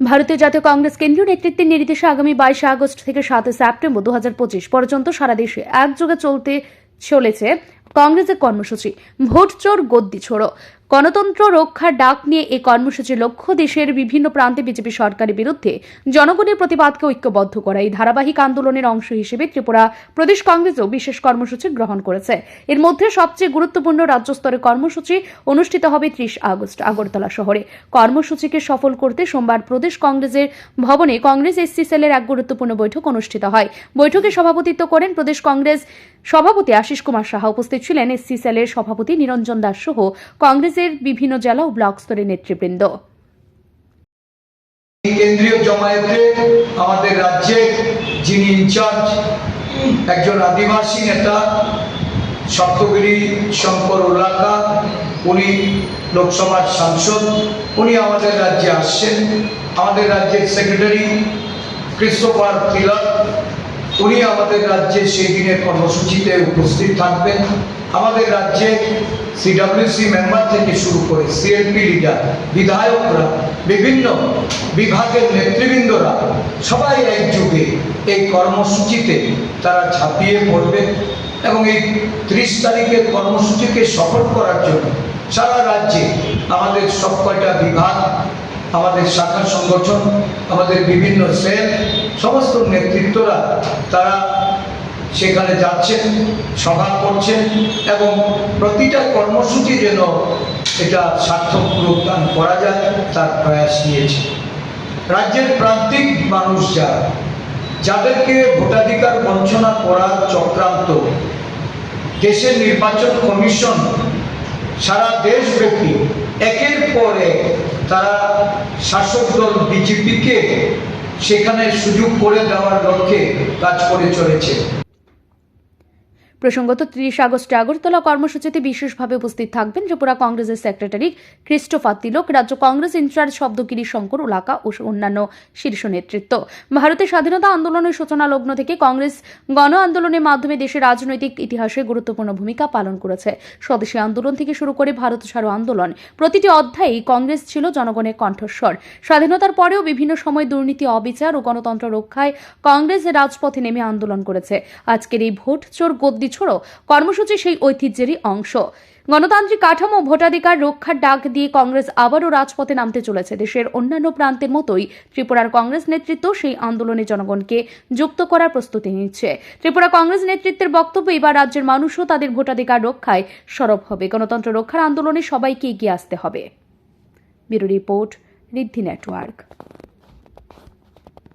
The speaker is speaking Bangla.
ভারতীয় জাতীয় কংগ্রেস কেন্দ্রীয় নেতৃত্বের নির্দেশে আগামী 22 আগস্ট থেকে 7 সেপ্টেম্বর 2025 পর্যন্ত সারা দেশে একযোগে চলতে চলেছে কংগ্রেসের কর্মসূচি ভোট চোর গদ্দি ছোড়ো। গণতন্ত্র রক্ষার ডাক নিয়ে এই কর্মসূচির লক্ষ্য দেশের বিভিন্ন প্রান্তে বিজেপি সরকারের বিরুদ্ধে জনগণের প্রতিবাদকে ঐক্যবদ্ধ করা। এই ধারাবাহিক আন্দোলনের অংশ হিসেবে ত্রিপুরা প্রদেশ কংগ্রেসও বিশেষ কর্মসূচি গ্রহণ করেছে। এর মধ্যে সবচেয়ে গুরুত্বপূর্ণ রাজ্য স্তরের কর্মসূচি অনুষ্ঠিত হবে 30 আগস্ট আগরতলা শহরে। কর্মসূচিকে সফল করতে সোমবার প্রদেশ কংগ্রেসের ভবনে কংগ্রেস এসসি সেলের এক গুরুত্বপূর্ণ বৈঠক অনুষ্ঠিত হয়। বৈঠকে সভাপতিত্ব করেন প্রদেশ কংগ্রেস সভাপতি আশিস কুমার সাহা। উপস্থিত ছিলেন এসসি সেলের সভাপতি নিরঞ্জন দাস সহ কংগ্রেসের বিভিন্ন জেলা ও ব্লক স্তরের নেতৃবৃন্দ। কেন্দ্রীয় জমায়েতে আমাদের রাজ্যে যিনি ইনচার্জ একজন আদিবাসী নেতা সপ্তগিরি শঙ্কর উল্লাকা, উনি লোকসভার সাংসদ, উনি আমাদের রাজ্যে আসছেন। আমাদের রাজ্যের সেক্রেটারি ক্রিস্টোফার তিলক, উনি আমাদের রাজ্যে সেই দিনের কর্মসূচিতে উপস্থিত থাকবেন। আমাদের রাজ্যে সিডব্লিউসি মেম্বার থেকে শুরু করে সিএলপি লিডার, বিধায়করা, বিভিন্ন বিভাগের নেতৃবৃন্দরা সবাই একযোগে এই কর্মসূচিতে তারা ঝাঁপিয়ে পড়বে এবং এই 30 তারিখের কর্মসূচিকে সফল করার জন্য সারা রাজ্যে আমাদের সব কয়টা বিভাগ, আমাদের শাখা সংগঠন, আমাদের বিভিন্ন সেল, সমস্ত নেতৃত্বরা তারা সেখানে যাচ্ছেন, সভা করছেন এবং প্রতিটা কর্মসূচি যেন এটা সার্থক রূপদান করা যায় তার প্রয়াস নিয়েছে। রাজ্যের প্রান্তিক মানুষ যাদেরকে ভোটাধিকার বঞ্চনা করার চক্রান্ত দেশের নির্বাচন কমিশন সারা দেশব্যাপী একের পর এক তারা শাসক দল বিজেপিকে সেখানে সুযোগ করে দেওয়ার লক্ষ্যে কাজ করে চলেছে। প্রসঙ্গত 30 আগস্টে আগরতলা কর্মসূচিতে বিশেষভাবে উপস্থিত থাকবেন ত্রিপুরা কংগ্রেসের সেক্রেটারি ক্রিস্টোফার তিলক, রাজ্য কংগ্রেস ইনচার্জ শব্দগিরি শঙ্কর উল্লাকা ও অন্যান্য শীর্ষ নেতৃত্ব। ভারতের স্বাধীনতা আন্দোলনের সূচনা লগ্ন থেকে কংগ্রেস গণ আন্দোলনের মাধ্যমে দেশের রাজনৈতিক ইতিহাসে গুরুত্বপূর্ণ ভূমিকা পালন করেছে। স্বদেশী আন্দোলন থেকে শুরু করে ভারত ছাড়ো আন্দোলন, প্রতিটি অধ্যায়েই কংগ্রেস ছিল জনগণের কণ্ঠস্বর। স্বাধীনতার পরেও বিভিন্ন সময় দুর্নীতি, অবিচার ও গণতন্ত্র রক্ষায় কংগ্রেস রাজপথে নেমে আন্দোলন করেছে। আজকের এই ভোট চোর গদ্দি ছোড়ো কর্মসূচি সেই ঐতিহ্যেরই অংশ। গণতান্ত্রিক কাঠামো ভোটাধিকার রক্ষার ডাক দিয়ে কংগ্রেস আবারও রাজপথে নামতে চলেছে। দেশের অন্যান্য প্রান্তের মতোই ত্রিপুরার কংগ্রেস নেতৃত্ব সেই আন্দোলনে জনগণকে যুক্ত করার প্রস্তুতি নিচ্ছে। ত্রিপুরা কংগ্রেস নেতৃত্বের বক্তব্য, এবার রাজ্যের মানুষও তাদের ভোটাধিকার রক্ষায় সরব হবে। গণতন্ত্র রক্ষার আন্দোলনে সবাইকে এগিয়ে আসতে হবে। ব্যুরো রিপোর্ট, ঋদ্ধি নেটওয়ার্ক।